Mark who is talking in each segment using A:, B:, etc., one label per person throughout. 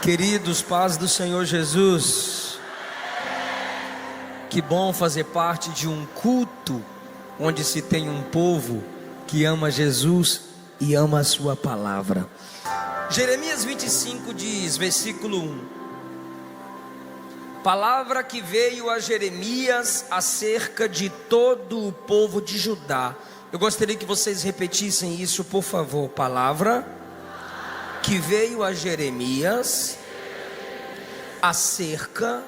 A: Queridos, paz do Senhor Jesus. Que bom fazer parte de um culto onde se tem um povo que ama Jesus e ama a sua palavra. Jeremias 25 diz, versículo 1: palavra que veio a Jeremias acerca de todo o povo de Judá. Eu gostaria que vocês repetissem isso, por favor. Palavra que veio a Jeremias acerca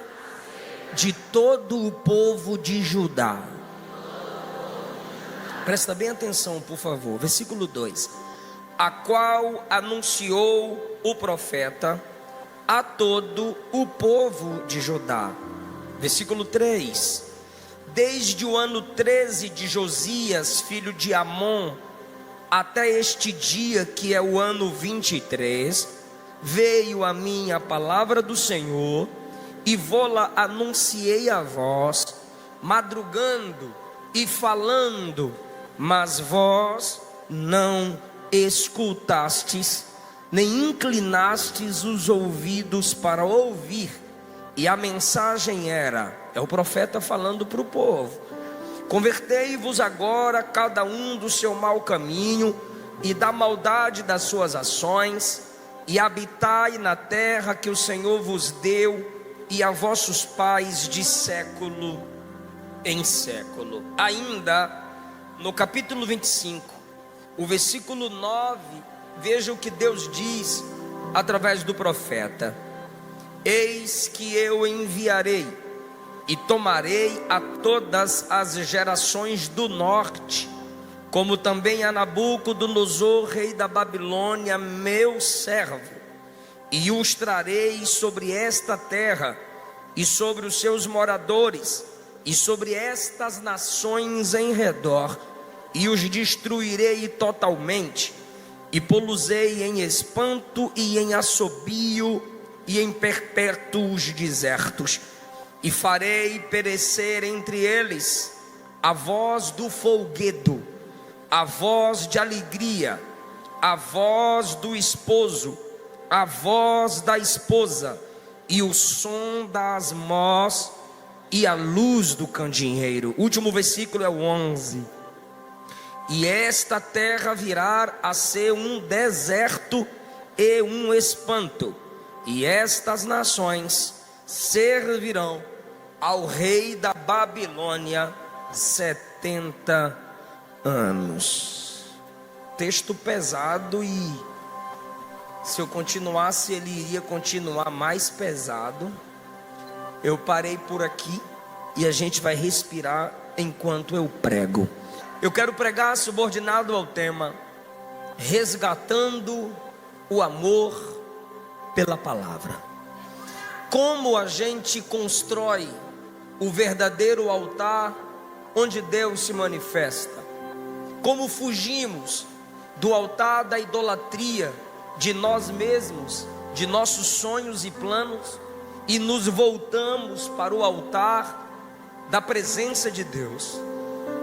A: de todo o povo de Judá. Presta bem atenção, por favor. Versículo 2: a qual anunciou o profeta a todo o povo de Judá. Versículo 3: desde o ano 13 de Josias, filho de Amon, até este dia, que é o ano 23, veio a mim a palavra do Senhor, e vou-la anunciei a vós, madrugando e falando, mas vós não escutastes, nem inclinastes os ouvidos para ouvir. E a mensagem era, é o profeta falando para o povo: convertei-vos agora cada um do seu mau caminho e da maldade das suas ações, e habitai na terra que o Senhor vos deu e a vossos pais de século em século. Ainda no capítulo 25, o versículo 9, veja o que Deus diz através do profeta: eis que eu enviarei e tomarei a todas as gerações do norte, como também a Nabucodonosor, rei da Babilônia, meu servo, e os trarei sobre esta terra, e sobre os seus moradores, e sobre estas nações em redor, e os destruirei totalmente, e pô-los-ei em espanto, e em assobio, e em perpétuos desertos. E farei perecer entre eles a voz do folguedo, a voz de alegria, a voz do esposo, a voz da esposa, e o som das mós, e a luz do candeeiro. O último versículo é o 11: e esta terra virá a ser um deserto e um espanto, e estas nações servirão ao rei da Babilônia 70 anos. Texto pesado, e se eu continuasse ele iria continuar mais pesado. Eu parei por aqui e a gente vai respirar enquanto eu prego. Eu quero pregar subordinado ao tema resgatando o amor pela palavra. Como a gente constrói o verdadeiro altar onde Deus se manifesta? Como fugimos do altar da idolatria de nós mesmos, de nossos sonhos e planos, e nos voltamos para o altar da presença de Deus?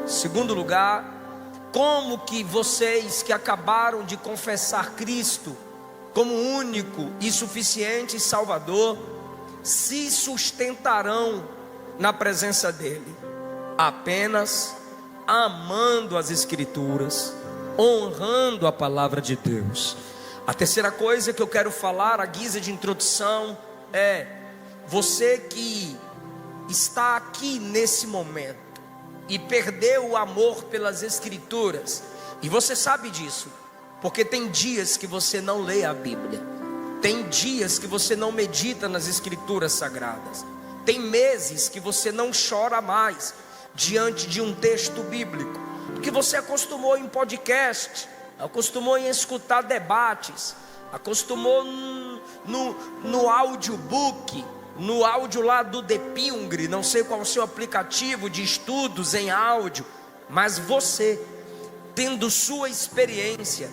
A: Segundo lugar, como que vocês que acabaram de confessar Cristo como único e suficiente Salvador se sustentarão na presença dele? Apenas amando as Escrituras, honrando a palavra de Deus. A terceira coisa que eu quero falar, à guisa de introdução, é: você que está aqui nesse momento e perdeu o amor pelas Escrituras, e você sabe disso, porque tem dias que você não lê a Bíblia, tem dias que você não medita nas Escrituras Sagradas, tem meses que você não chora mais diante de um texto bíblico, porque você acostumou em podcast, acostumou em escutar debates, acostumou no audiobook, no áudio lá do Depingre, não sei qual é o seu aplicativo de estudos em áudio, mas você, tendo sua experiência,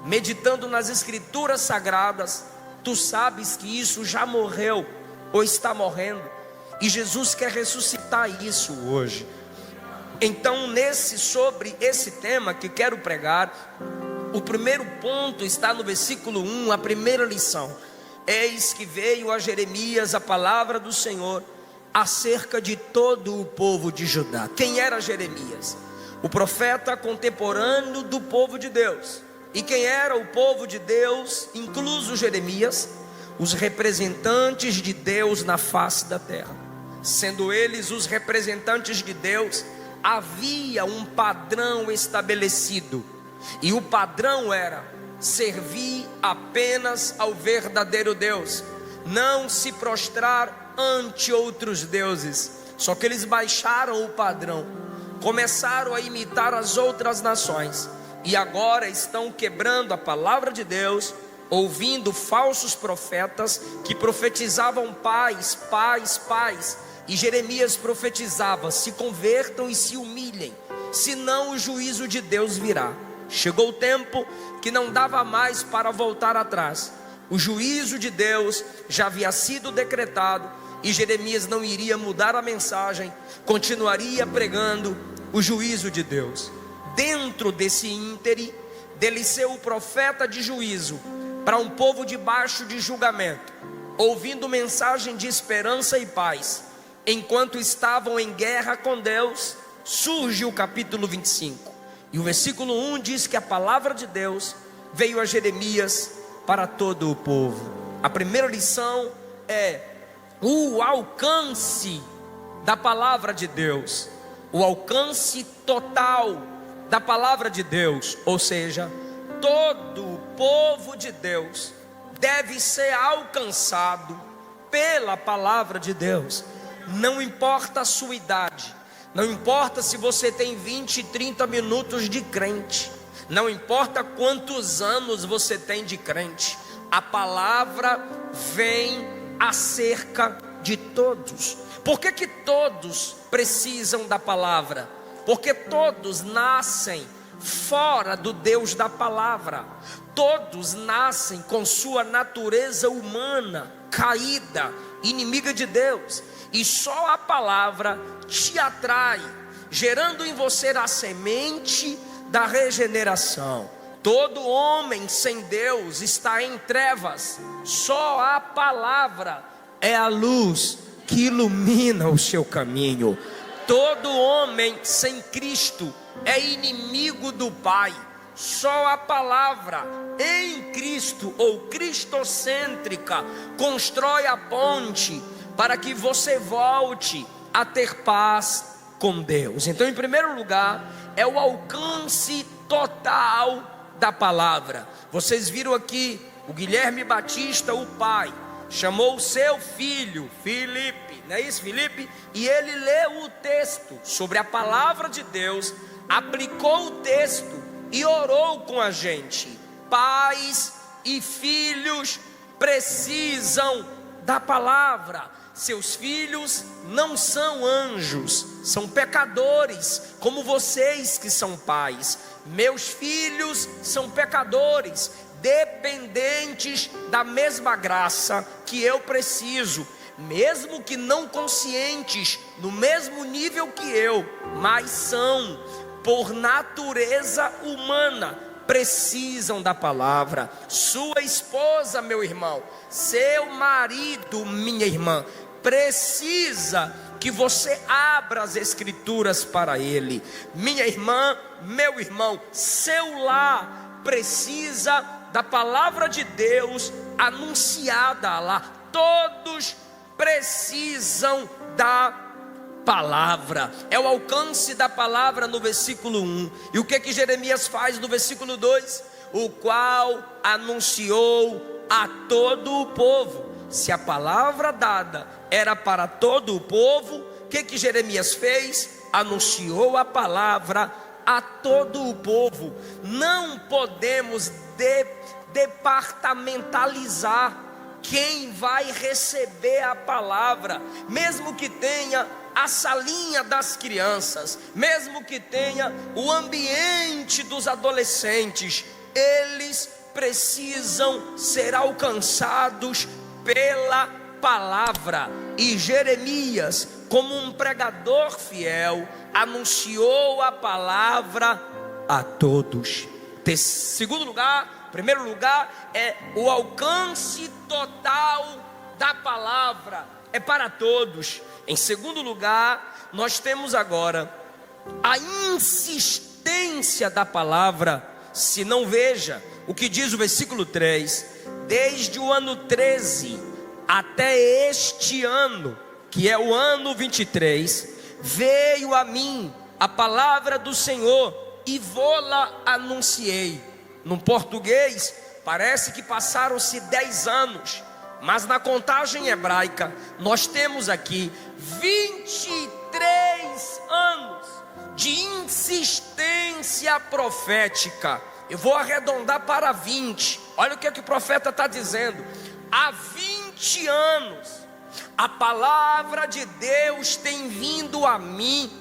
A: meditando nas Escrituras Sagradas, tu sabes que isso já morreu ou está morrendo, e Jesus quer ressuscitar isso hoje. Então, sobre esse tema que quero pregar, o primeiro ponto está no versículo 1, a primeira lição eis que veio a Jeremias a palavra do Senhor acerca de todo o povo de Judá. Quem era Jeremias? O profeta contemporâneo do povo de Deus. E quem era o povo de Deus, incluso Jeremias? Os representantes de Deus na face da terra. Sendo eles os representantes de Deus, havia um padrão estabelecido. E o padrão era servir apenas ao verdadeiro Deus, não se prostrar ante outros deuses. Só que eles baixaram o padrão, começaram a imitar as outras nações, e agora estão quebrando a palavra de Deus, ouvindo falsos profetas que profetizavam paz, paz, paz. E Jeremias profetizava: se convertam e se humilhem, senão o juízo de Deus virá. Chegou o tempo que não dava mais para voltar atrás. O juízo de Deus já havia sido decretado, e Jeremias não iria mudar a mensagem, continuaria pregando o juízo de Deus. Dentro desse íntere, dele ser o profeta de juízo para um povo debaixo de julgamento, ouvindo mensagem de esperança e paz, enquanto estavam em guerra com Deus, surge o capítulo 25. E o versículo 1 diz que a palavra de Deus veio a Jeremias para todo o povo. A primeira lição é o alcance da palavra de Deus, o alcance total da palavra de Deus. Ou seja, todo o povo de Deus deve ser alcançado pela palavra de Deus. Não importa a sua idade, não importa se você tem 20, 30 minutos de crente, não importa quantos anos você tem de crente, a palavra vem acerca de todos. Por que todos precisam da palavra? Porque todos nascem fora do Deus da palavra. Todos nascem com sua natureza humana caída, inimiga de Deus. E só a palavra te atrai, gerando em você a semente da regeneração. Todo homem sem Deus está em trevas. Só a palavra é a luz que ilumina o seu caminho. Todo homem sem Cristo é inimigo do Pai. Só a palavra em Cristo, ou cristocêntrica, constrói a ponte para que você volte a ter paz com Deus. Então, em primeiro lugar, é o alcance total da palavra. Vocês viram aqui, o Guilherme Batista, o pai, chamou o seu filho, Filipe, não é isso, Filipe? E ele leu o texto sobre a palavra de Deus, aplicou o texto e orou com a gente. Pais e filhos precisam da palavra. Seus filhos não são anjos, são pecadores, como vocês que são pais. Meus filhos são pecadores, dependentes da mesma graça que eu preciso, mesmo que não conscientes, no mesmo nível que eu, mas são, por natureza humana, precisam da palavra. Sua esposa, meu irmão, seu marido, minha irmã, precisa que você abra as escrituras para ele. Minha irmã, meu irmão, seu lar precisa da palavra de Deus anunciada lá. Todos precisam da palavra. É o alcance da palavra no versículo 1. E o que Jeremias faz no versículo 2? O qual anunciou a todo o povo. Se a palavra dada era para todo o povo, o que Jeremias fez? Anunciou a palavra a todo o povo. Não podemos departamentalizar quem vai receber a palavra, mesmo que tenha a salinha das crianças, mesmo que tenha o ambiente dos adolescentes, eles precisam ser alcançados pela palavra. E Jeremias, como um pregador fiel, anunciou a palavra a todos. Segundo lugar, Em primeiro lugar, é o alcance total da palavra, é para todos. Em segundo lugar, nós temos agora a insistência da palavra. Se não, veja o que diz o versículo 3: desde o ano 13 até este ano, que é o ano 23, veio a mim a palavra do Senhor e vô-la anunciei. No português, parece que passaram-se 10 anos, mas na contagem hebraica, nós temos aqui 23 anos de insistência profética. Eu vou arredondar para 20. Olha o que o profeta está dizendo. Há 20 anos, a palavra de Deus tem vindo a mim,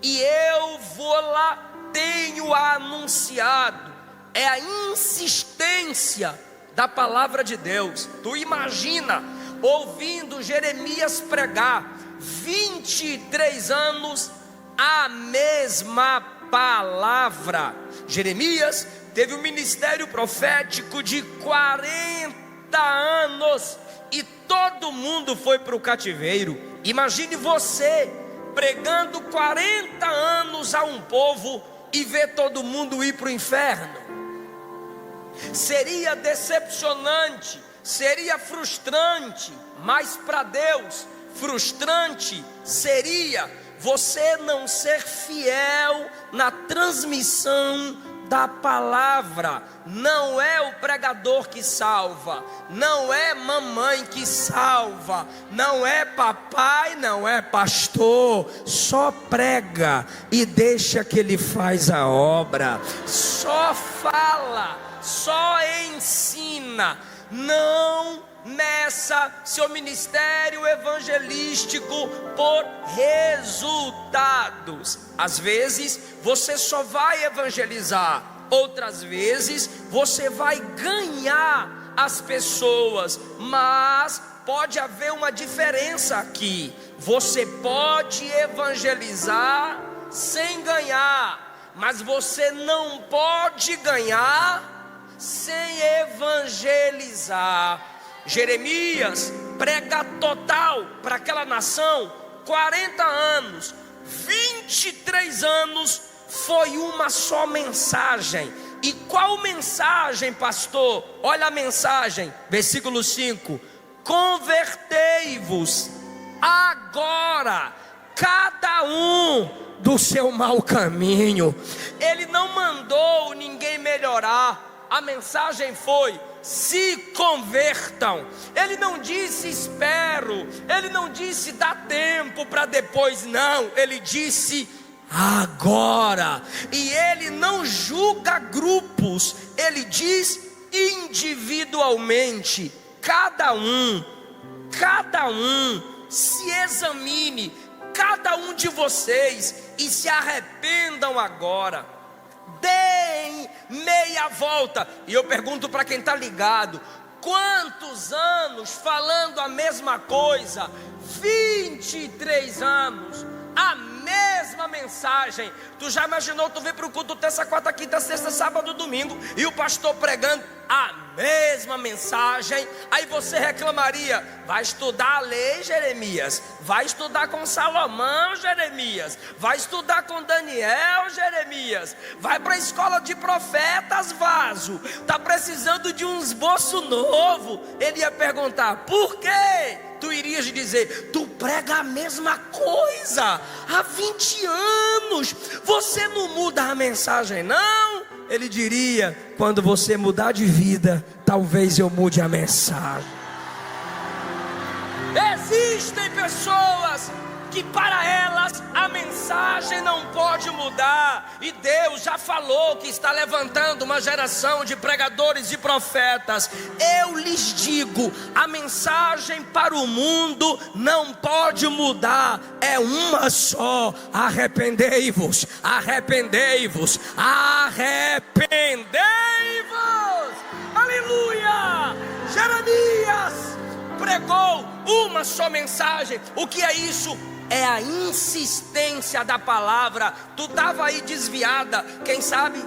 A: e eu vou-la tenho anunciado. É a insistência da palavra de Deus. Tu imagina, ouvindo Jeremias pregar, 23 anos, a mesma palavra. Jeremias teve um ministério profético de 40 anos, e todo mundo foi para o cativeiro. Imagine você pregando 40 anos a um povo e ver todo mundo ir para o inferno. Seria decepcionante, seria frustrante, mas para Deus, frustrante seria você não ser fiel na transmissão da palavra. Não é o pregador que salva, não é mamãe que salva, não é papai, não é pastor. Só prega e deixa que ele faz a obra. Só fala, só ensina. Não meça seu ministério evangelístico por resultados. Às vezes você só vai evangelizar, outras vezes você vai ganhar as pessoas, mas pode haver uma diferença aqui. Você pode evangelizar sem ganhar, mas você não pode ganhar sem evangelizar. Jeremias prega total para aquela nação, 40 anos, 23 anos foi uma só mensagem. E qual mensagem, pastor? Olha a mensagem, versículo 5: convertei-vos agora, cada um do seu mau caminho. Ele não mandou ninguém melhorar, a mensagem foi: se convertam. Ele não disse espero, ele não disse dá tempo para depois, não, ele disse agora. E ele não julga grupos, ele diz individualmente. Cada um se examine, cada um de vocês, e se arrependam agora. Deem meia volta. E eu pergunto para quem está ligado: quantos anos falando a mesma coisa? 23 anos, a mesma mensagem. Tu já imaginou, tu vem para o culto terça, quarta, quinta, sexta, sábado, domingo, e o pastor pregando a mesma mensagem? Aí você reclamaria: vai estudar a lei, Jeremias, vai estudar com Salomão, Jeremias, vai estudar com Daniel, Jeremias, vai para a escola de profetas, Vaso, está precisando de um esboço novo. Ele ia perguntar: por quê? Tu irias dizer: tu prega a mesma coisa há 20 anos, você não muda a mensagem, não? Ele diria: quando você mudar de vida, talvez eu mude a mensagem. Existem pessoas que para elas a mensagem não pode mudar, e Deus já falou que está levantando uma geração de pregadores e profetas. Eu lhes digo, a mensagem para o mundo não pode mudar, é uma só: arrependei-vos, arrependei-vos, arrependei-vos. Aleluia! Jeremias pregou uma só mensagem. O que é isso? É a insistência da palavra. Tu estava aí desviada, quem sabe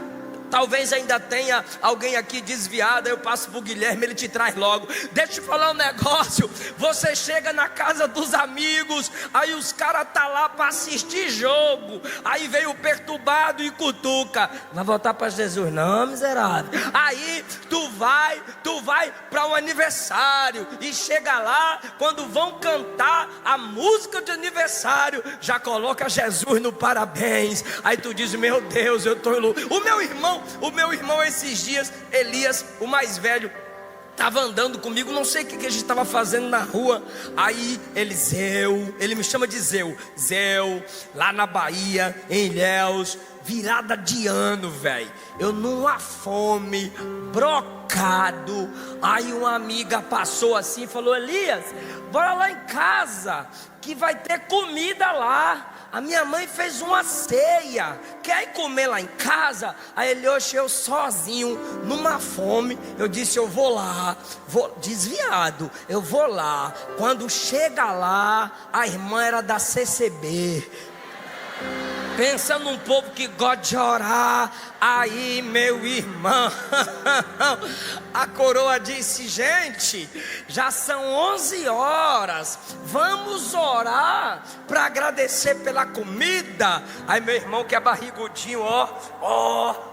A: Talvez ainda tenha alguém aqui desviado. Eu passo pro Guilherme, ele te traz logo. Deixa eu te falar um negócio. Você chega na casa dos amigos, aí os caras tá lá para assistir jogo, aí veio perturbado e cutuca: vai voltar para Jesus não, miserável. Aí tu vai para um aniversário e chega lá, quando vão cantar a música de aniversário, já coloca Jesus no parabéns. Aí tu diz: meu Deus, eu tô o meu irmão esses dias, Elias, o mais velho, estava andando comigo, não sei o que a gente estava fazendo na rua. Aí ele me chama de Zeu, lá na Bahia, em Ilhéus, virada de ano, velho, eu numa fome, brocado. Aí uma amiga passou assim e falou: Elias, bora lá em casa, que vai ter comida lá. A minha mãe fez uma ceia, quer ir comer lá em casa? Aí ele: oxe, eu sozinho, numa fome. Eu disse: eu vou lá, desviado, eu vou lá. Quando chega lá, a irmã era da CCB. Pensa num povo que gosta de orar. Aí, meu irmão, a coroa disse: gente, já são 11 horas, vamos orar para agradecer pela comida. Aí meu irmão, que é barrigudinho,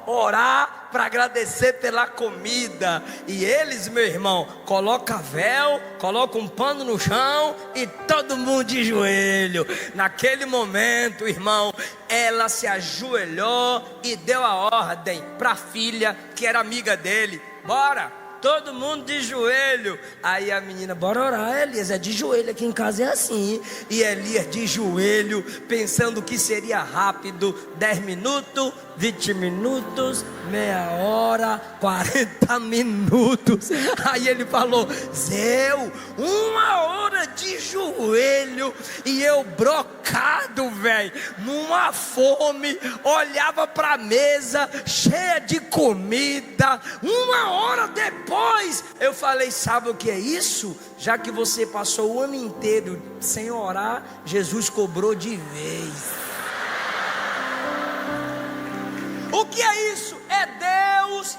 A: orar para agradecer pela comida. E eles, meu irmão, coloca véu, coloca um pano no chão e todo mundo de joelho. Naquele momento, irmão, ela se ajoelhou e deu a ordem para a filha, que era amiga dele: bora, todo mundo de joelho. Aí a menina: bora orar, Elias, é de joelho, aqui em casa é assim. E Elias de joelho, pensando que seria rápido, 10 minutos, 20 minutos, meia hora, 40 minutos. Aí ele falou: Zeu, 1 hora de joelho. E eu brocado, velho, numa fome, olhava para a mesa cheia de comida. 1 hora depois eu falei: sabe o que é isso? Já que você passou o ano inteiro sem orar, Jesus cobrou de vez. O que é isso? É Deus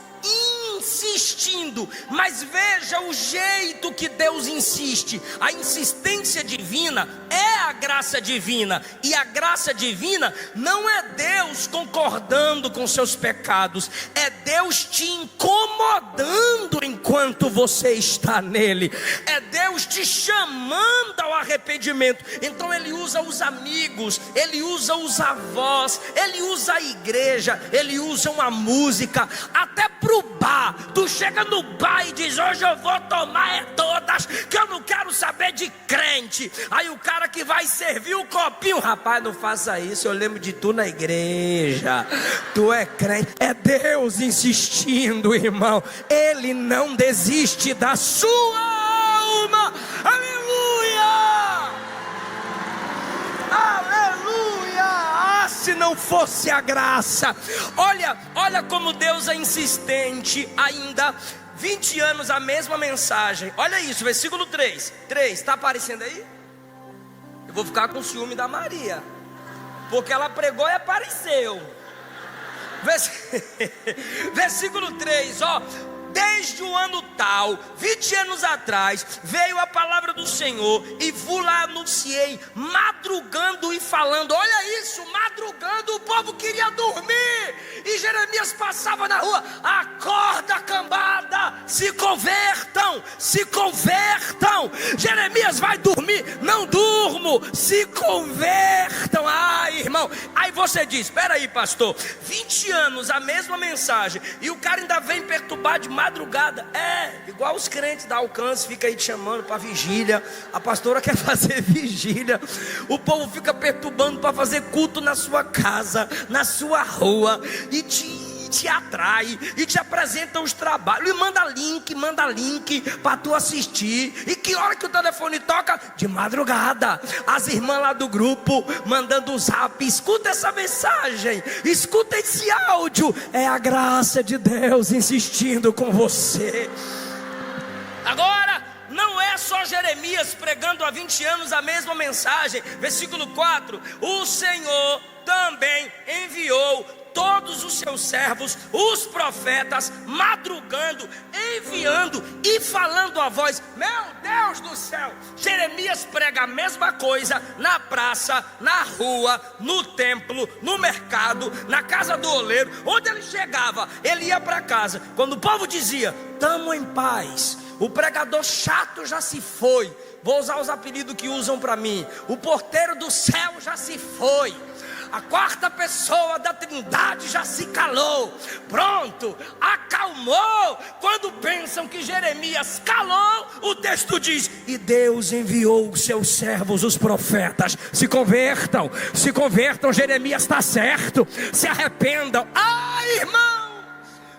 A: insistindo. Mas veja o jeito que Deus insiste. A insistência divina é a graça divina. E a graça divina não é Deus concordando com seus pecados, é Deus te incomodando enquanto você está nele. É Deus te chamando ao arrependimento. Então ele usa os amigos, ele usa os avós, ele usa a igreja, ele usa uma música, até pro bar. Tu chega no bar e diz: hoje eu vou tomar todas, que eu não quero saber de crente. Aí o cara que vai servir o copinho: rapaz, não faça isso, eu lembro de tu na igreja, tu é crente. É Deus insistindo, irmão. Ele não desiste da sua alma. Aleluia, aleluia. Ah, se não fosse a graça. Olha como Deus é insistente ainda. 20 anos a mesma mensagem. Olha isso, versículo 3, está aparecendo aí? Eu vou ficar com ciúme da Maria, porque ela pregou e apareceu. Versículo 3, desde o ano tal, 20 anos atrás, veio a palavra do Senhor e vos lá anunciei, madrugando e falando. Olha isso, madrugando, o povo queria dormir, e Jeremias passava na rua: acorda, cambada, se convertam, se convertam. Jeremias vai dormir, não durmo, se convertam. Ai, irmão, aí você diz: espera aí, pastor, 20 anos a mesma mensagem, e o cara ainda vem perturbar de madrugada. É igual os crentes da Alcance, fica aí te chamando para vigília. A pastora quer fazer vigília, o povo fica perturbando para fazer culto na sua casa, na sua rua, e te atrai, e te apresenta os trabalhos, e manda link para tu assistir. E que hora que o telefone toca? De madrugada. As irmãs lá do grupo mandando um zap: escuta essa mensagem, escuta esse áudio. É a graça de Deus insistindo com você. Agora, não é só Jeremias pregando há 20 anos a mesma mensagem. Versículo 4: o Senhor também enviou todos os seus servos, os profetas, madrugando, enviando e falando a voz. Meu Deus do céu, Jeremias prega a mesma coisa na praça, na rua, no templo, no mercado, na casa do oleiro. Onde ele chegava, ele ia para casa. Quando o povo dizia, estamos em paz, o pregador chato já se foi. Vou usar os apelidos que usam para mim. O porteiro do céu já se foi. A quarta pessoa da Trindade já se calou. Pronto, acalmou. Quando pensam que Jeremias calou, o texto diz: e Deus enviou os seus servos, os profetas. Se convertam, Jeremias está certo. Se arrependam. Irmão,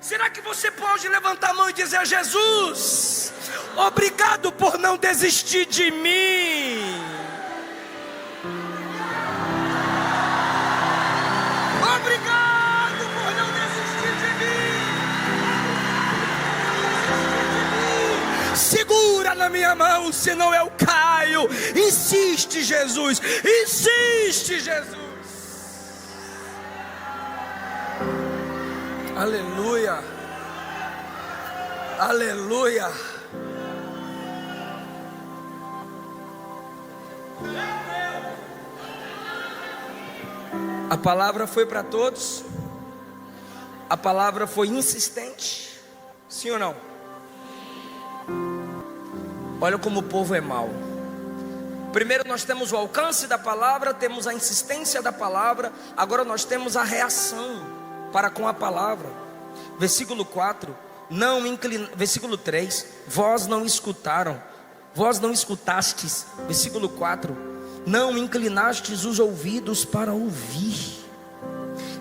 A: será que você pode levantar a mão e dizer: Jesus, obrigado por não desistir de mim. Obrigado por não desistir de mim. Segura na minha mão, senão eu caio. Insiste, Jesus. Insiste, Jesus. Aleluia. Aleluia. A palavra foi para todos. A palavra foi insistente. Sim ou não? Olha como o povo é mau. Primeiro nós temos o alcance da palavra, temos a insistência da palavra. Agora nós temos a reação para com a palavra. Versículo 4. Versículo 3. Vós não escutastes. Versículo 4. Não inclinastes os ouvidos para ouvir.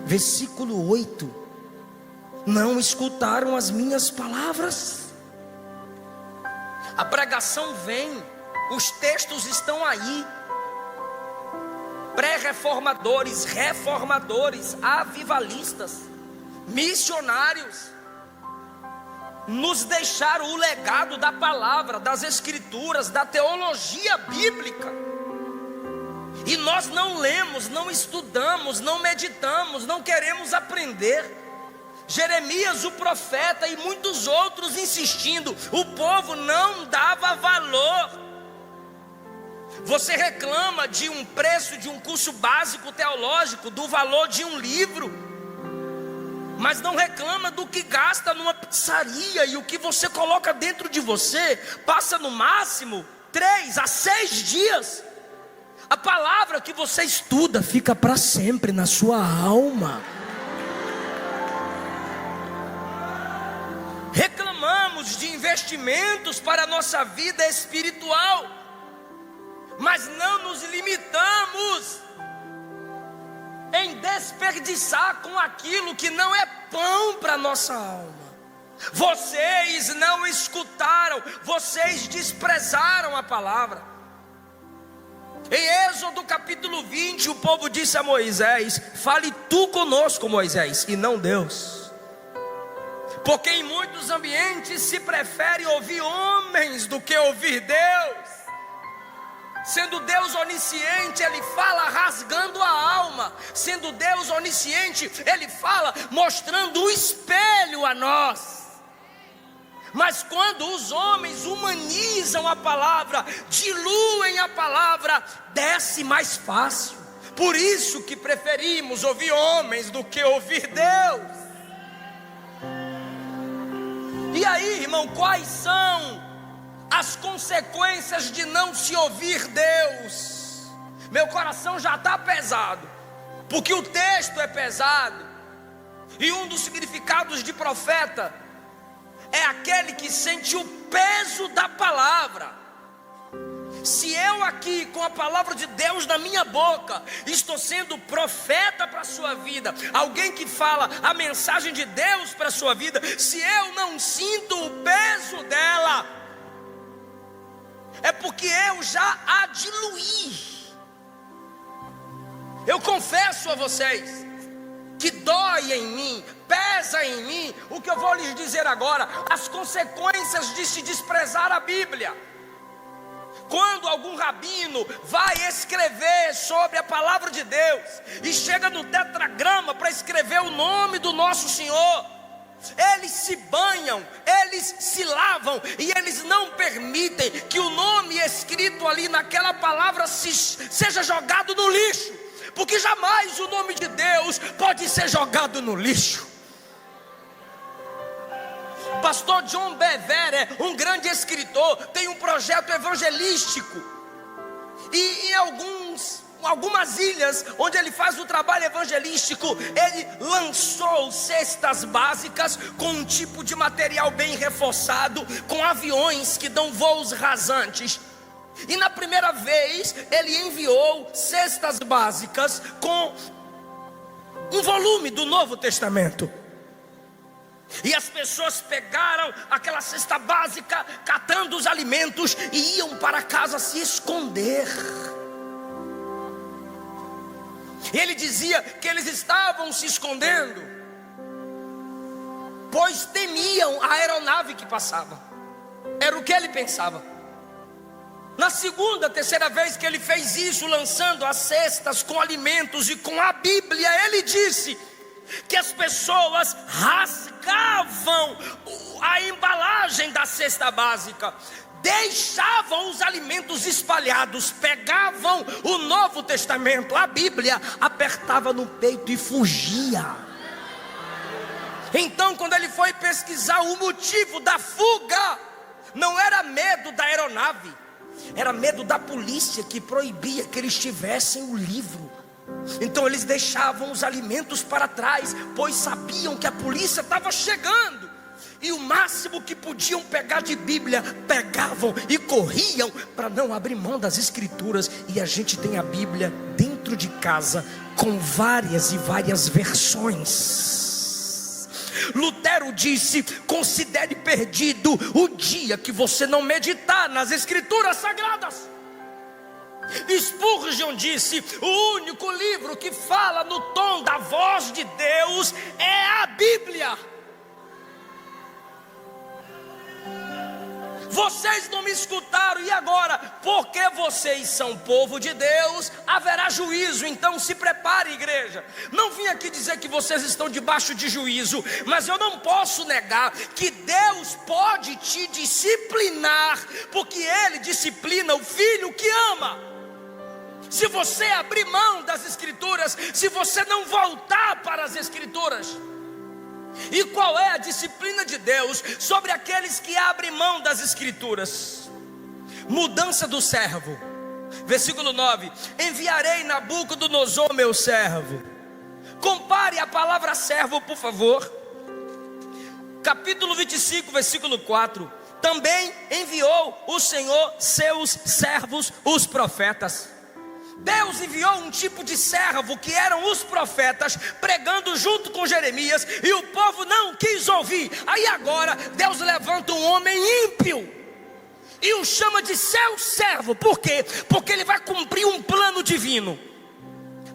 A: Versículo 8. Não escutaram as minhas palavras. A pregação vem, os textos estão aí. Pré-reformadores, reformadores, avivalistas, missionários nos deixaram o legado da palavra, das escrituras, da teologia bíblica. E nós não lemos, não estudamos, não meditamos, não queremos aprender. Jeremias, o profeta, e muitos outros insistindo, o povo não dava valor. Você reclama de um preço de um curso básico teológico, do valor de um livro, mas não reclama do que gasta numa pizzaria. E o que você coloca dentro de você passa no máximo 3 a 6 dias. A palavra que você estuda fica para sempre na sua alma. Reclamamos de investimentos para a nossa vida espiritual, mas não nos limitamos em desperdiçar com aquilo que não é pão para a nossa alma. Vocês não escutaram, vocês desprezaram a palavra. Em Êxodo capítulo 20, o povo disse a Moisés: fale tu conosco, Moisés, e não Deus. Porque em muitos ambientes se prefere ouvir homens do que ouvir Deus. Sendo Deus onisciente, Ele fala rasgando a alma. Sendo Deus onisciente, Ele fala mostrando o espelho a nós. Mas quando os homens humanizam a palavra, diluem a palavra, desce mais fácil. Por isso que preferimos ouvir homens do que ouvir Deus. E aí, irmão, quais são as consequências de não se ouvir Deus? Meu coração já está pesado, porque o texto é pesado. E um dos significados de profeta é aquele que sente o peso da palavra. Se eu aqui, com a palavra de Deus na minha boca, estou sendo profeta para a sua vida, alguém que fala a mensagem de Deus para a sua vida, se eu não sinto o peso dela, é porque eu já a diluí. Eu confesso a vocês que dói em mim, pesa em mim, o que eu vou lhes dizer agora, as consequências de se desprezar a Bíblia. Quando algum rabino vai escrever sobre a palavra de Deus e chega no tetragrama para escrever o nome do nosso Senhor, eles se banham, eles se lavam e eles não permitem que o nome escrito ali naquela palavra seja jogado no lixo, porque jamais o nome de Deus pode ser jogado no lixo. Pastor John Bevere, um grande escritor, tem um projeto evangelístico, e em algumas ilhas onde ele faz o trabalho evangelístico, ele lançou cestas básicas com um tipo de material bem reforçado, com aviões que dão voos rasantes. E na primeira vez ele enviou cestas básicas com um volume do Novo Testamento. E as pessoas pegaram aquela cesta básica, catando os alimentos, e iam para casa se esconder. E ele dizia que eles estavam se escondendo, pois temiam a aeronave que passava. Era o que ele pensava. Na segunda, terceira vez que ele fez isso, lançando as cestas com alimentos e com a Bíblia, ele disse que as pessoas rasgavam a embalagem da cesta básica, deixavam os alimentos espalhados, pegavam o Novo Testamento, a Bíblia, apertava no peito e fugia. Então, quando ele foi pesquisar o motivo da fuga, não era medo da aeronave, era medo da polícia, que proibia que eles tivessem o livro. Então eles deixavam os alimentos para trás, pois sabiam que a polícia estava chegando. E o máximo que podiam pegar de Bíblia, pegavam e corriam para não abrir mão das Escrituras. E a gente tem a Bíblia dentro de casa com várias e várias versões. Lutero disse: considere perdido o dia que você não meditar nas Escrituras Sagradas. Spurgeon disse: o único livro que fala no tom da voz de Deus é a Bíblia. Vocês não me escutaram, e agora? Porque vocês são povo de Deus, haverá juízo. Então se prepare, igreja. Não vim aqui dizer que vocês estão debaixo de juízo, mas eu não posso negar que Deus pode te disciplinar, porque Ele disciplina o filho que ama. Se você abrir mão das Escrituras, se você não voltar para as Escrituras. E qual é a disciplina de Deus sobre aqueles que abrem mão das Escrituras? Mudança do servo. Versículo 9: enviarei Nabucodonosor, meu servo. Compare a palavra servo, por favor. Capítulo 25, versículo 4. Também enviou o Senhor seus servos, os profetas. Deus enviou um tipo de servo, que eram os profetas, pregando junto com Jeremias, e o povo não quis ouvir. Aí agora Deus levanta um homem ímpio e o chama de seu servo. Por quê? Porque ele vai cumprir um plano divino.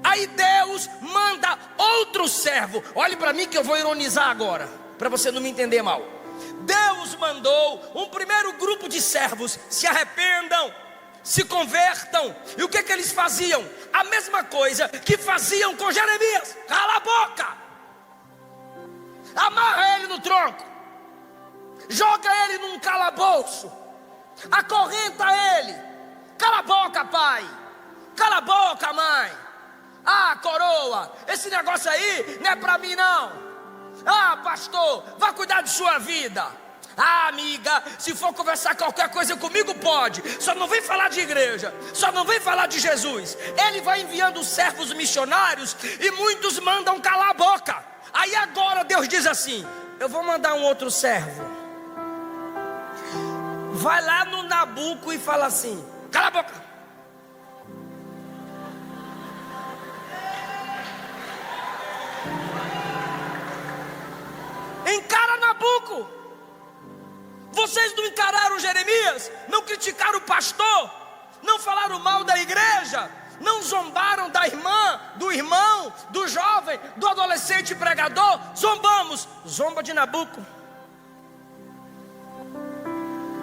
A: Aí Deus manda outro servo. Olhe para mim que eu vou ironizar agora, para você não me entender mal. Deus mandou um primeiro grupo de servos: se arrependam, se convertam. E o que eles faziam? A mesma coisa que faziam com Jeremias: cala a boca, amarra ele no tronco, joga ele num calabouço, acorrenta ele. Cala a boca, pai, cala a boca, mãe. Ah, coroa, esse negócio aí não é para mim não. Ah, pastor, vá cuidar de sua vida. Ah, amiga, se for conversar qualquer coisa comigo, pode. Só não vem falar de igreja, só não vem falar de Jesus. Ele vai enviando servos missionários, e muitos mandam calar a boca. Aí agora Deus diz assim: eu vou mandar um outro servo. Vai lá no Nabuco e fala assim: cala a boca. Encara Nabuco. Vocês não encararam Jeremias, não criticaram o pastor, não falaram mal da igreja, não zombaram da irmã, do irmão, do jovem, do adolescente pregador. Zombamos, zomba de Nabuco.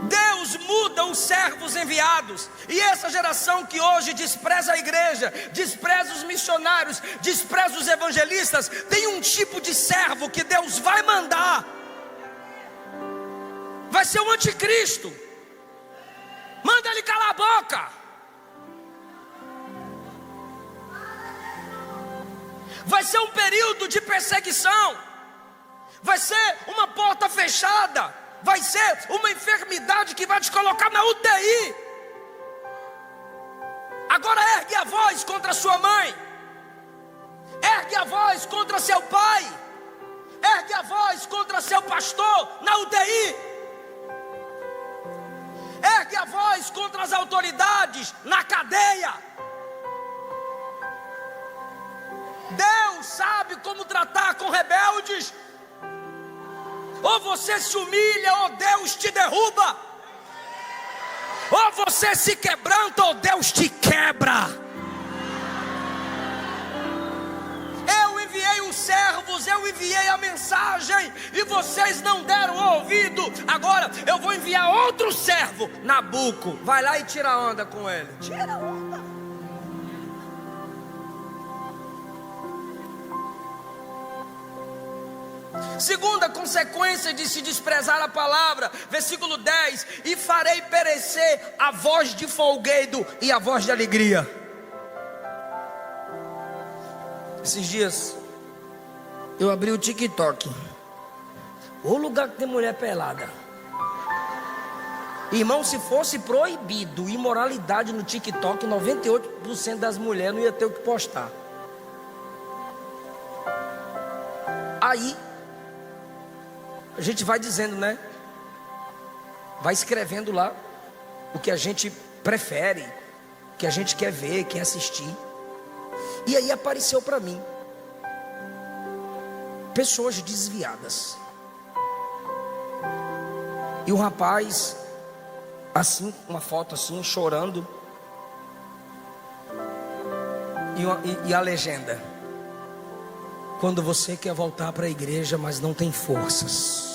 A: Deus Deus muda os servos enviados. E essa geração que hoje despreza a igreja, despreza os missionários, despreza os evangelistas, tem um tipo de servo que Deus vai mandar. Vai ser o anticristo. Manda ele calar a boca. Vai ser um período de perseguição. Vai ser uma porta fechada. Vai ser uma enfermidade que vai te colocar na UTI. Agora ergue a voz contra sua mãe. Ergue a voz contra seu pai. Ergue a voz contra seu pastor na UTI. Ergue a voz contra as autoridades na cadeia. Deus sabe como tratar com rebeldes. Ou você se humilha, ou Deus te derruba. Ou você se quebranta, ou Deus te quebra. Eu enviei os servos, eu enviei a mensagem, e vocês não deram ouvido. Agora eu vou enviar outro servo, Nabuco. Vai lá e tira onda com ele. Tira onda. Segunda consequência de se desprezar a palavra, versículo 10: e farei perecer a voz de folguedo e a voz de alegria. Esses dias eu abri o TikTok. O lugar que tem mulher pelada. Irmão, se fosse proibido imoralidade no TikTok, 98% das mulheres não ia ter o que postar. Aí a gente vai dizendo, né? Vai escrevendo lá o que a gente prefere, o que a gente quer ver, quer assistir. E aí apareceu para mim pessoas desviadas. E o rapaz, assim, uma foto assim, chorando. E a legenda: quando você quer voltar para a igreja, mas não tem forças.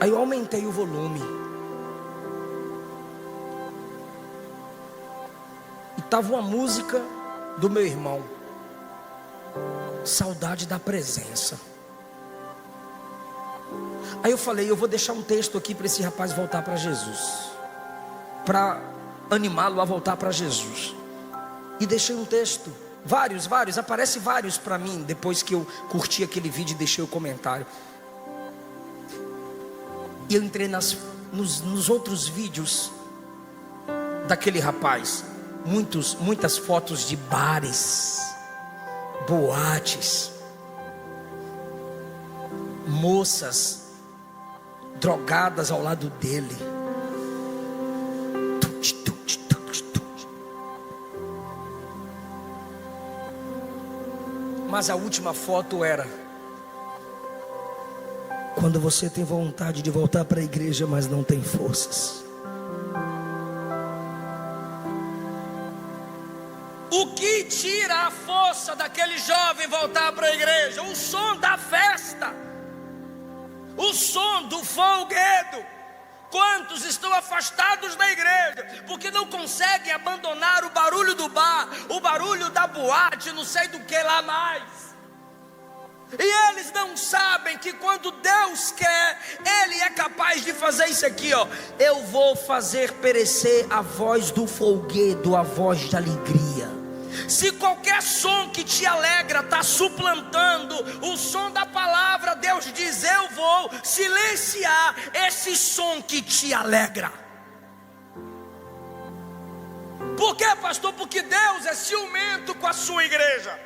A: Aí eu aumentei o volume. E tava uma música do meu irmão. Saudade da presença. Aí eu falei, eu vou deixar um texto aqui para esse rapaz voltar para Jesus, para animá-lo a voltar para Jesus. E deixei um texto. Vários, aparece vários para mim, depois que eu curti aquele vídeo e deixei o comentário. E eu entrei nos outros vídeos daquele rapaz. Muitas fotos de bares, boates, moças drogadas ao lado dele. Mas a última foto era: quando você tem vontade de voltar para a igreja, mas não tem forças. O que tira a força daquele jovem voltar para a igreja? O som da festa, o som do folguedo. Quantos estão afastados da igreja porque não conseguem abandonar o barulho do bar, o barulho da boate, não sei do que lá mais. E eles não sabem que quando Deus quer, Ele é capaz de fazer isso aqui, ó. Eu vou fazer perecer a voz do folguedo, a voz de alegria. Se qualquer som que te alegra está suplantando o som da palavra, Deus diz: eu vou silenciar esse som que te alegra. Por quê, pastor? Porque Deus é ciumento com a sua igreja.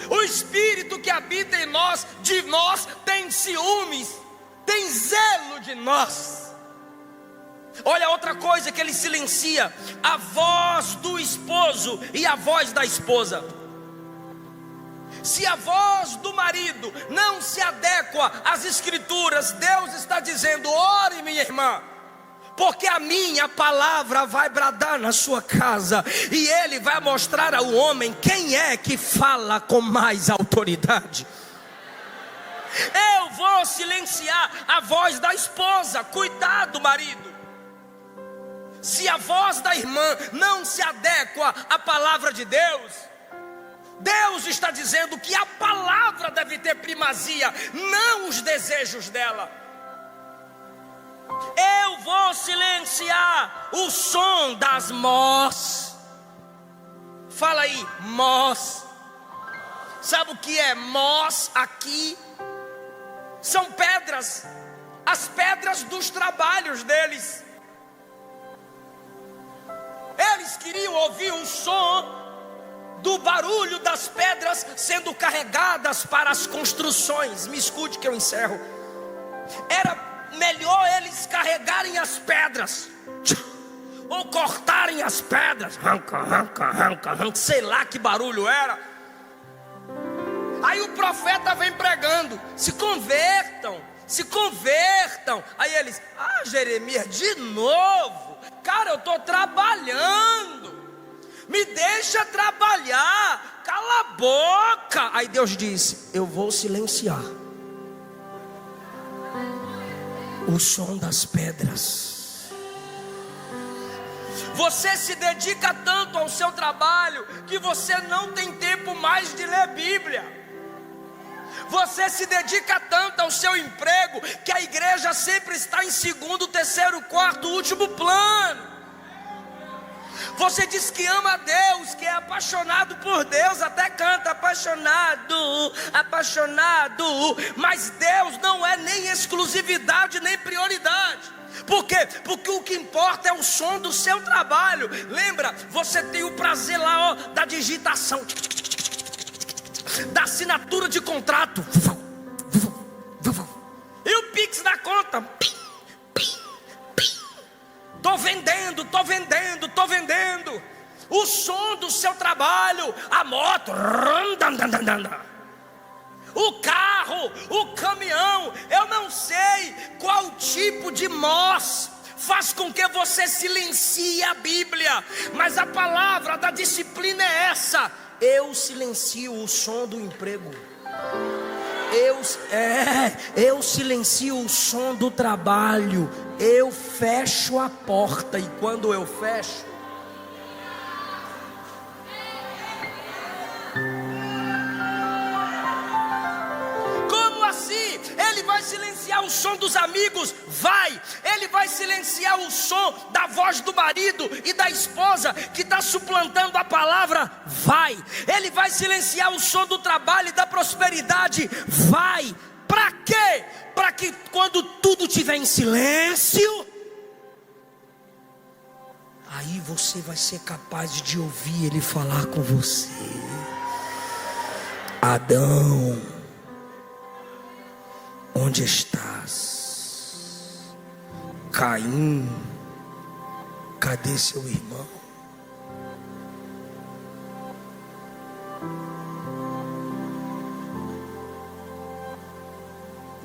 A: O Espírito que habita em nós, de nós, tem ciúmes, tem zelo de nós. Olha outra coisa que ele silencia: a voz do esposo e a voz da esposa. Se a voz do marido não se adequa às escrituras, Deus está dizendo: ore, minha irmã, porque a minha palavra vai bradar na sua casa, e Ele vai mostrar ao homem quem é que fala com mais autoridade. Eu vou silenciar a voz da esposa. Cuidado, marido. Se a voz da irmã não se adequa à palavra de Deus, Deus está dizendo que a palavra deve ter primazia, não os desejos dela. Eu vou silenciar o som das mós. Fala aí, mós. Sabe o que é mós aqui? São pedras, as pedras dos trabalhos deles. Eles queriam ouvir o som do barulho das pedras sendo carregadas para as construções. Me escute que eu encerro. Era melhor eles carregarem as pedras, ou cortarem as pedras, arranca, sei lá que barulho era. Aí o profeta vem pregando: se convertam. Aí eles: Jeremias, de novo? Cara, eu estou trabalhando, me deixa trabalhar, cala a boca. Aí Deus disse: eu vou silenciar o som das pedras. Você se dedica tanto ao seu trabalho que você não tem tempo mais de ler Bíblia. Você se dedica tanto ao seu emprego que a igreja sempre está em segundo, terceiro, quarto, último plano. Você diz que ama a Deus, que é apaixonado por Deus, até canta apaixonado, mas Deus não é nem exclusividade, nem prioridade. Por quê? Porque o que importa é o som do seu trabalho. Lembra, você tem o prazer lá, da digitação, da assinatura de contrato, e o Pix da conta. Tô vendendo. O som do seu trabalho, a moto, o carro, o caminhão. Eu não sei qual tipo de mós faz com que você silencie a Bíblia, mas a palavra da disciplina é essa: eu silencio o som do emprego. Eu silencio o som do trabalho. Eu fecho a porta. E quando eu fecho, como assim? Ele vai silenciar o som dos amigos? Vai. Ele vai silenciar o som da voz do marido e da esposa que está suplantando a palavra? Vai. Ele vai silenciar o som do trabalho e da prosperidade? Vai. Para quê? Para que quando tudo estiver em silêncio, aí você vai ser capaz de ouvir Ele falar com você: Adão, onde estás? Caim, cadê seu irmão?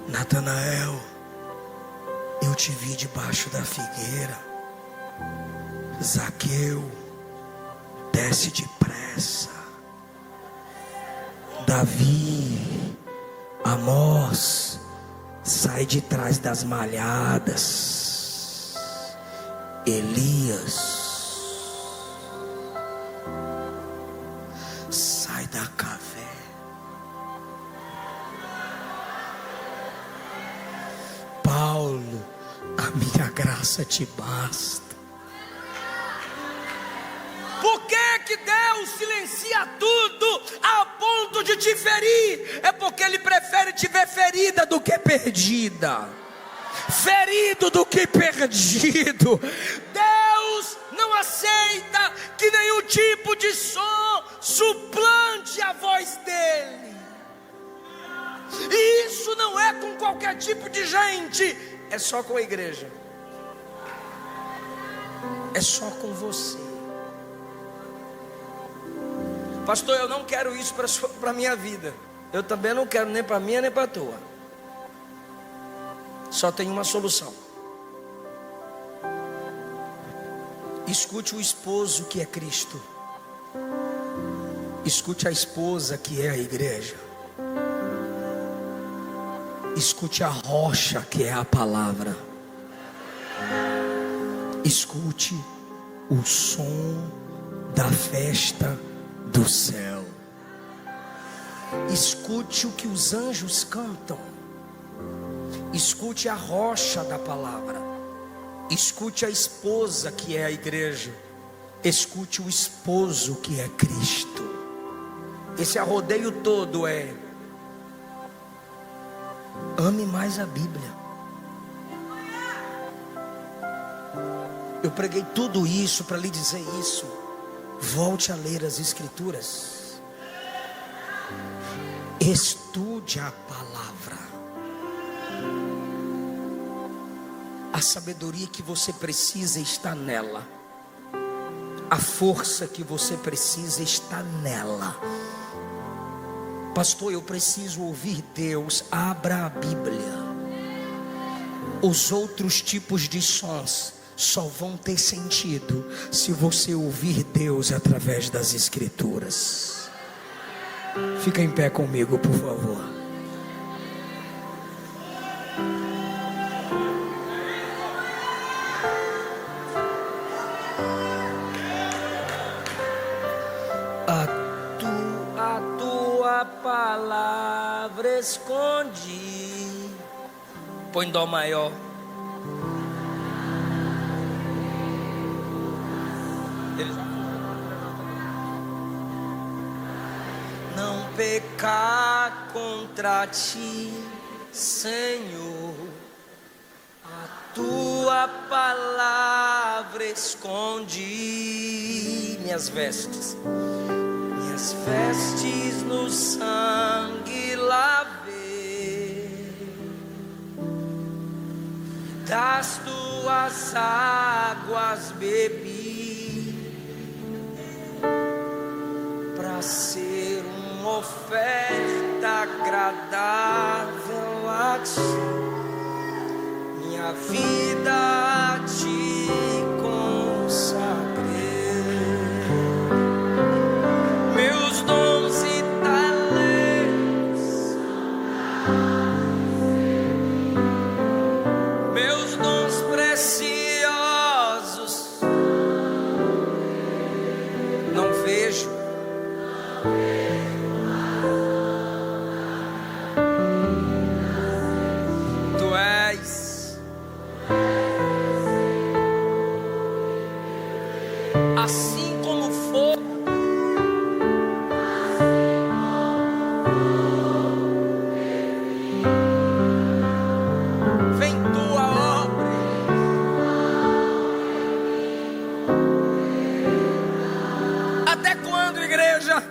A: Natanael, eu te vi debaixo da figueira. Zaqueu, desce depressa. Davi, Amós, sai de trás das malhadas. Elias, sai da caverna. Paulo, a minha graça te basta. Por que Deus silencia tudo a ponto de te ferir? É porque Ele prefere te ver ferida do que perdida, ferido do que perdido. Deus não aceita que nenhum tipo de som suplante a voz dEle. E isso não é com qualquer tipo de gente, é só com a igreja, é só com você. Pastor, eu não quero isso para a minha vida. Eu também não quero, nem para a minha nem para a tua. Só tem uma solução: escute o esposo que é Cristo, escute a esposa que é a igreja. Escute a rocha que é a palavra. Escute o som da festa do céu. Escute o que os anjos cantam. Escute a rocha da palavra. Escute a esposa que é a igreja. Escute o esposo que é Cristo. Esse arrodeio todo é: ame mais a Bíblia. Eu preguei tudo isso para lhe dizer isso. Volte a ler as Escrituras. Estude a palavra. A sabedoria que você precisa está nela. A força que você precisa está nela. Pastor, eu preciso ouvir Deus. Abra a Bíblia. Os outros tipos de sons só vão ter sentido se você ouvir Deus através das Escrituras. Fica em pé comigo, por favor. A tua palavra escondi. Põe dó maior. Não pecar contra ti, Senhor. A tua palavra escondi. Minhas vestes no sangue lavei. Das tuas águas bebi, para ser uma oferta agradável a ti. Minha vida a ti consagrei. Meus dons e talentos, meus dons preciosos, não vejo. Tu és assim como fogo. Vem tua obra. Até quando, igreja?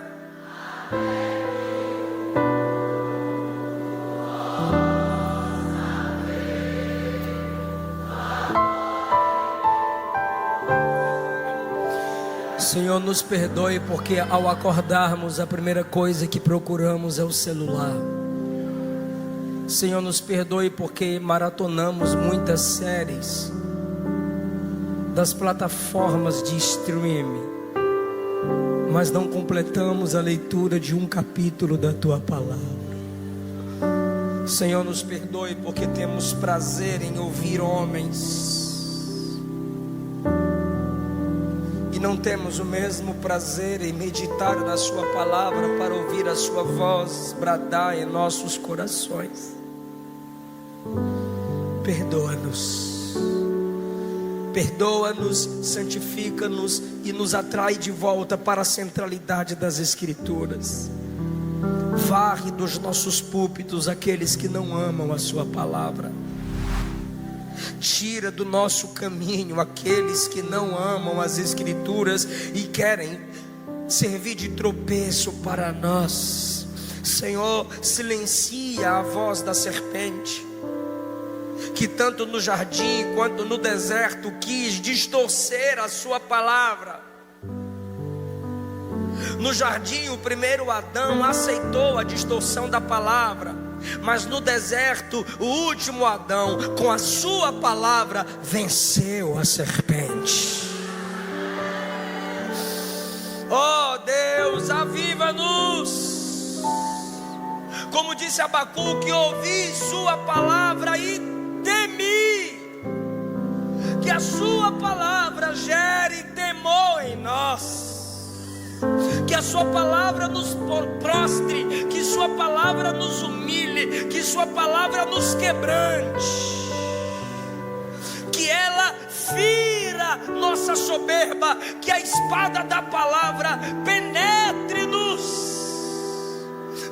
A: Senhor, nos perdoe porque ao acordarmos a primeira coisa que procuramos é o celular. Senhor, nos perdoe porque maratonamos muitas séries das plataformas de streaming, mas não completamos a leitura de um capítulo da Tua Palavra. Senhor, nos perdoe porque temos prazer em ouvir homens e não temos o mesmo prazer em meditar na Sua Palavra para ouvir a Sua voz bradar em nossos corações. Perdoa-nos, perdoa-nos, santifica-nos e nos atrai de volta para a centralidade das Escrituras. Varre dos nossos púlpitos aqueles que não amam a Sua Palavra. Tira do nosso caminho aqueles que não amam as Escrituras e querem servir de tropeço para nós. Senhor, silencia a voz da serpente, que tanto no jardim quanto no deserto quis distorcer a Sua Palavra. No jardim, o primeiro Adão aceitou a distorção da palavra, mas no deserto, o último Adão, com a Sua Palavra, venceu a serpente. Oh Deus, aviva-nos, Como disse Abacuque, ouvi sua palavra e temi. Que a sua palavra gere temor em nós. Que a sua palavra nos prostre, que sua palavra nos humilhe, que sua palavra nos quebrante. Que ela fira nossa soberba, que a espada da palavra penetre-nos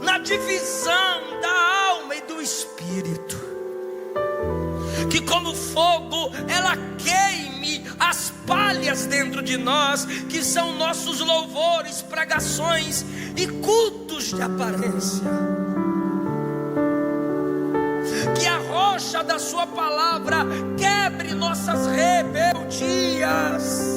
A: na divisão da alma e do espírito. Que como fogo ela queime as palhas dentro de nós, que são nossos louvores, pregações e cultos de aparência. Que a rocha da sua palavra quebre nossas rebeldias.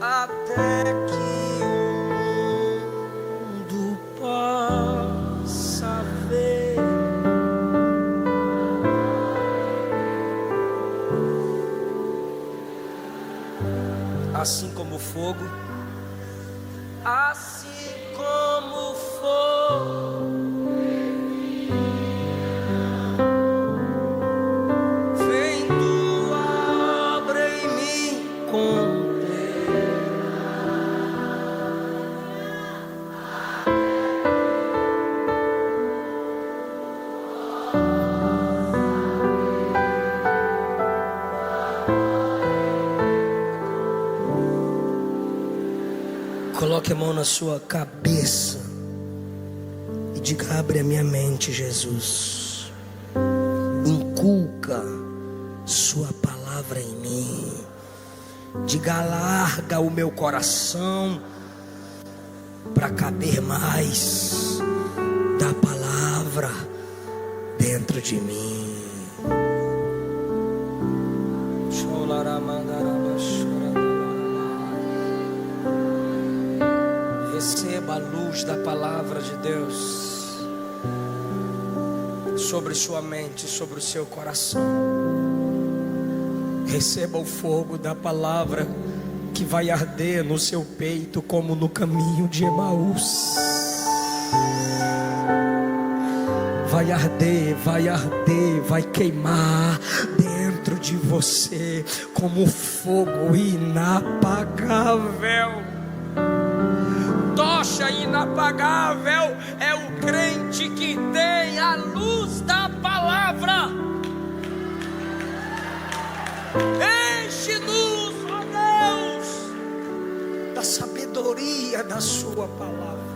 A: Até que o mundo possa ver assim como o fogo, assim como o fogo, vem tua obra em mim contemplar. Coloque a mão na sua cabeça e diga: abre a minha mente, Jesus. Inculca sua palavra em mim. Diga: alarga o meu coração para caber mais da palavra dentro de mim. Receba a luz da palavra de Deus sobre sua mente, sobre o seu coração. Receba o fogo da palavra que vai arder no seu peito como no caminho de Emaús. Vai arder, vai queimar dentro de você como fogo inapagável. Tocha inapagável é o crente que tem a luz da palavra. Enche-nos, ó Deus, da sabedoria da sua palavra.